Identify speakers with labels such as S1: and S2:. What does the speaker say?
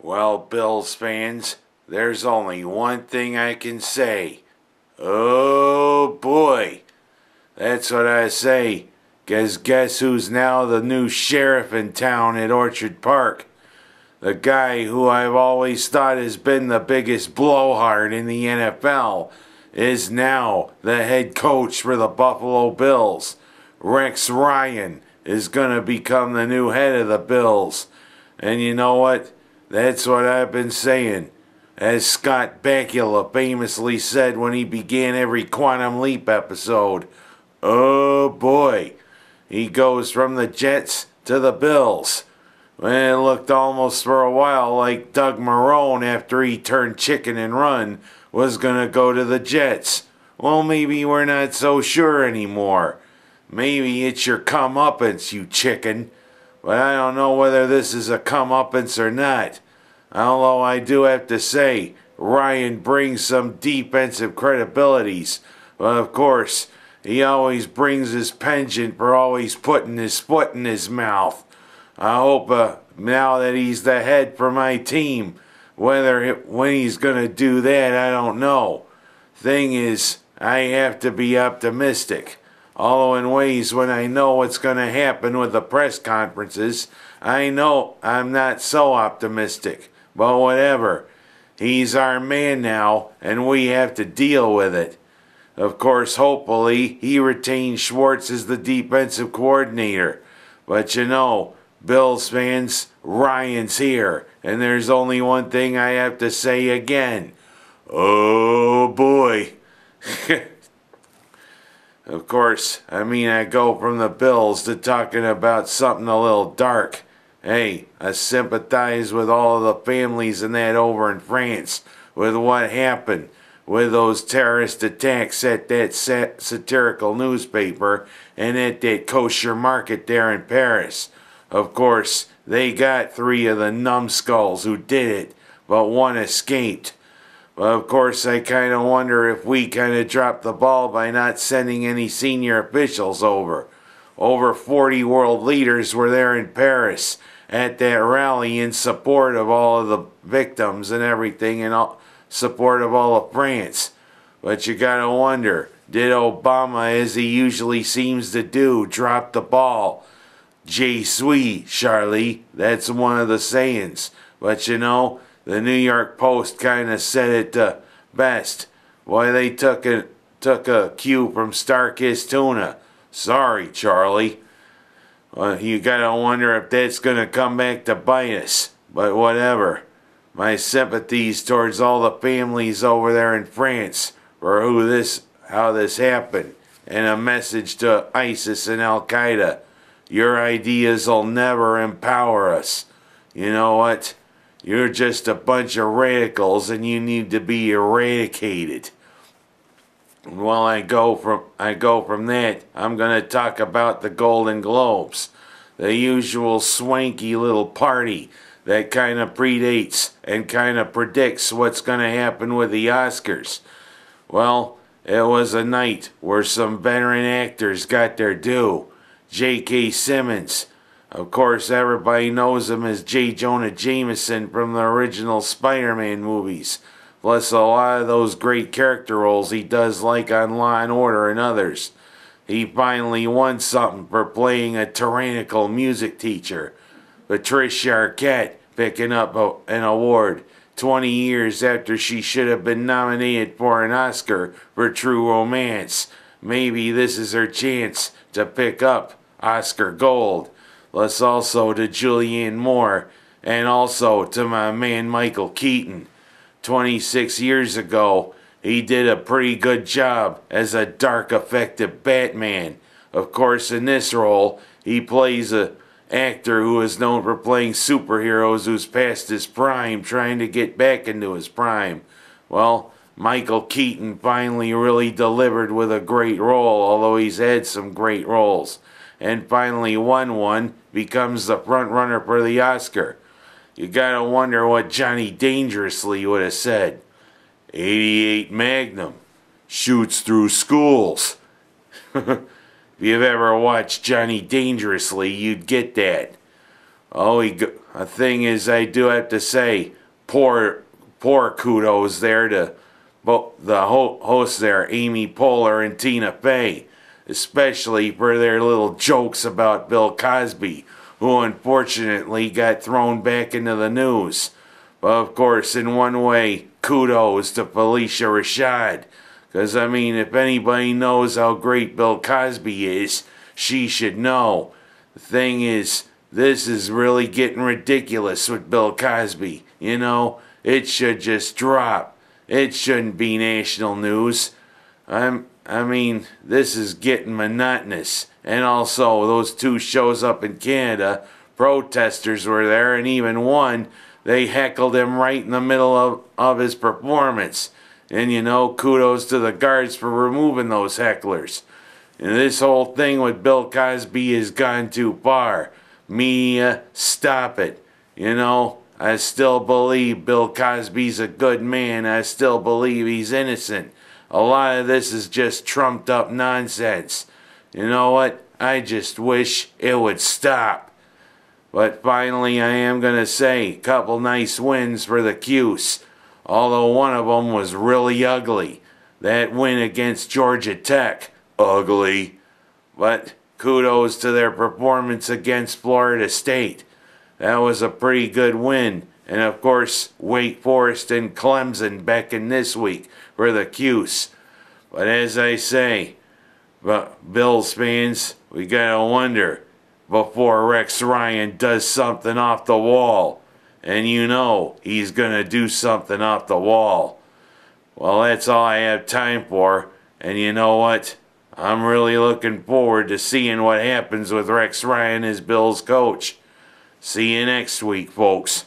S1: Well, Bills fans, there's only one thing I can say. Oh boy. That's what I say. Guess who's now the new sheriff in town at Orchard Park? The guy who I've always thought has been the biggest blowhard in the NFL is now the head coach for the Buffalo Bills. Rex Ryan is going to become the new head of the Bills. And you know what? That's what I've been saying. As Scott Bakula famously said when he began every Quantum Leap episode, oh boy, he goes from the Jets to the Bills. Well, it looked almost for a while like Doug Marrone, after he turned chicken and run, was going to go to the Jets. Well, maybe we're not so sure anymore. Maybe it's your comeuppance, you chicken. But I don't know whether this is a comeuppance or not. Although I do have to say, Ryan brings some defensive credibilities. But of course, he always brings his penchant for always putting his foot in his mouth. I hope now that he's the head for my team, when he's going to do that, I don't know. Thing is, I have to be optimistic. Although in ways when I know what's going to happen with the press conferences, I know I'm not so optimistic. But whatever. He's our man now, and we have to deal with it. Of course, hopefully, he retains Schwartz as the defensive coordinator. But you know, Bills fans, Ryan's here, and there's only one thing I have to say again. Oh boy. Of course, I go from the Bills to talking about something a little dark. Hey, I sympathize with all of the families and that over in France with what happened with those terrorist attacks at that satirical newspaper and at that kosher market there in Paris. Of course, they got 3 of the numbskulls who did it, but 1 escaped. But of course, I kind of wonder if we kind of dropped the ball by not sending any senior officials over. Over 40 world leaders were there in Paris at that rally in support of all of the victims and everything, and support of all of France. But you gotta wonder, did Obama, as he usually seems to do, drop the ball? Je suis, Charlie. That's one of the sayings. But you know, the New York Post kind of said it best. Why, they took a cue from Starkist Tuna. Sorry, Charlie. You gotta wonder if that's gonna come back to bite us. But whatever. My sympathies towards all the families over there in France for how this happened. And a message to ISIS and Al-Qaeda. Your ideas'll never empower us. You know what? You're just a bunch of radicals and you need to be eradicated. And while I go from that, I'm going to talk about the Golden Globes. The usual swanky little party that kind of predates and kind of predicts what's going to happen with the Oscars. Well, it was a night where some veteran actors got their due. J.K. Simmons. Of course, everybody knows him as J. Jonah Jameson from the original Spider-Man movies. Plus a lot of those great character roles he does, like on Law and Order and others. He finally won something for playing a tyrannical music teacher. Patricia Arquette picking up an award 20 years after she should have been nominated for an Oscar for True Romance. Maybe this is her chance to pick up Oscar Gold. Plus also to Julianne Moore, and also to my man Michael Keaton. 26 years ago, he did a pretty good job as a dark, effective Batman. Of course, in this role, he plays an actor who is known for playing superheroes who's past his prime, trying to get back into his prime. Well, Michael Keaton finally really delivered with a great role, although he's had some great roles. And finally won one, becomes the front runner for the Oscar. You gotta wonder what Johnny Dangerously would have said. 88 Magnum. Shoots through schools. If you've ever watched Johnny Dangerously, you'd get that. Oh, a thing is, I do have to say, poor kudos there to both the hosts there, Amy Poehler and Tina Fey, especially for their little jokes about Bill Cosby, who unfortunately got thrown back into the news. But of course, in one way, kudos to Felicia Rashad. Because, I mean, if anybody knows how great Bill Cosby is, she should know. The thing is, this is really getting ridiculous with Bill Cosby. You know, it should just drop. It shouldn't be national news. I mean, this is getting monotonous. And also, those two shows up in Canada, protesters were there, and even one, they heckled him right in the middle of his performance. And you know, kudos to the guards for removing those hecklers. And this whole thing with Bill Cosby has gone too far. Media, stop it. You know, I still believe Bill Cosby's a good man. I still believe he's innocent. A lot of this is just trumped up nonsense. You know what? I just wish it would stop. But finally, I am going to say, couple nice wins for the Cuse. Although one of them was really ugly. That win against Georgia Tech. Ugly. But kudos to their performance against Florida State. That was a pretty good win. And of course, Wake Forest and Clemson beckon this week for the Cuse. But as I say, Bills fans, we gotta wonder before Rex Ryan does something off the wall. And you know he's gonna do something off the wall. Well, that's all I have time for. And you know what? I'm really looking forward to seeing what happens with Rex Ryan as Bills coach. See you next week, folks.